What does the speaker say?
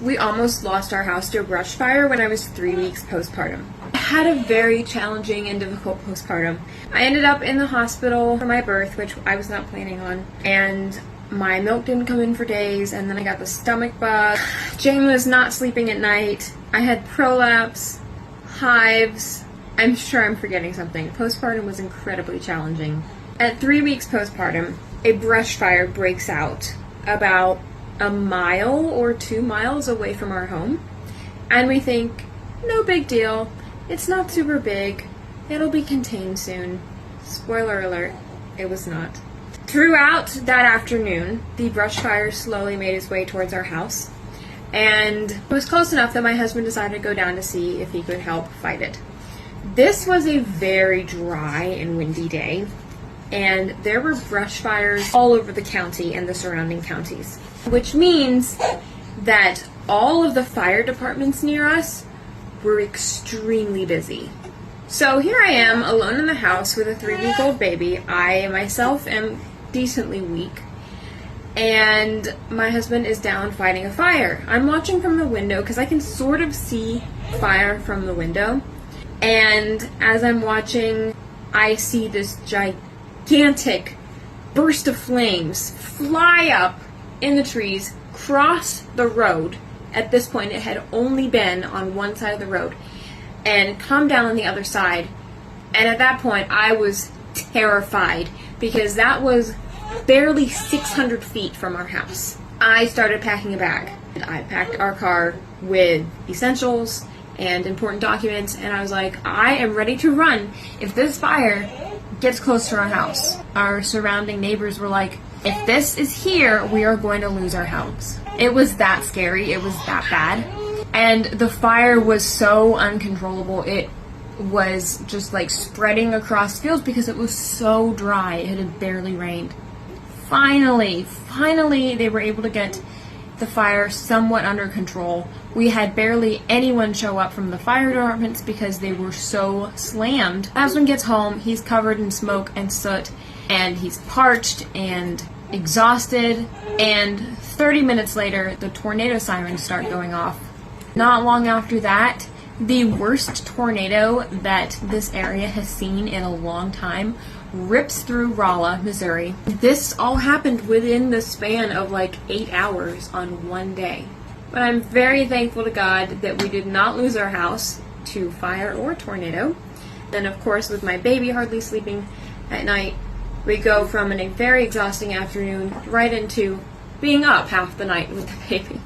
We almost lost our house to a brush fire when I was 3 weeks postpartum. I had a very challenging and difficult postpartum. I ended up in the hospital for my birth, which I was not planning on, and my milk didn't come in for days, and then I got the stomach bug. Jane was not sleeping at night. I had prolapse, hives. I'm sure I'm forgetting something. Postpartum was incredibly challenging. At 3 weeks postpartum, a brush fire breaks out about a mile or 2 miles away from our home. And we think, no big deal. It's not super big. It'll be contained soon. Spoiler alert, it was not. Throughout that afternoon, the brush fire slowly made its way towards our house. And it was close enough that my husband decided to go down to see if he could help fight it. This was a very dry and windy day, and there were brush fires all over the county and the surrounding counties, which means that all of the fire departments near us were extremely busy. So here I am, alone in the house with a 3-week-old baby. I myself am decently weak, and my husband is down fighting a fire. I'm watching from the window because I can sort of see fire from the window, and as I'm watching, I see this gigantic burst of flames fly up in the trees, cross the road. At this point, it had only been on one side of the road, and come down on the other side. And at that point, I was terrified because that was barely 600 feet from our house. I started packing a bag. I packed our car with essentials and important documents, and I was like, I am ready to run if this fire gets close to our house. Our surrounding neighbors were like, if this is here, we are going to lose our house. It was that scary. It was that bad. And the fire was so uncontrollable. It was just like spreading across fields because it was so dry. It had barely rained. Finally, they were able to get the fire somewhat under control. We had barely anyone show up from the fire departments because they were so slammed. My husband gets home, he's covered in smoke and soot, and he's parched and exhausted, and 30 minutes later, the tornado sirens start going off. Not long after that, the worst tornado that this area has seen in a long time rips through Rolla, Missouri. This all happened within the span of like 8 hours on one day. But I'm very thankful to God that we did not lose our house to fire or tornado. Then, of course, with my baby hardly sleeping at night, we go from a very exhausting afternoon right into being up half the night with the baby.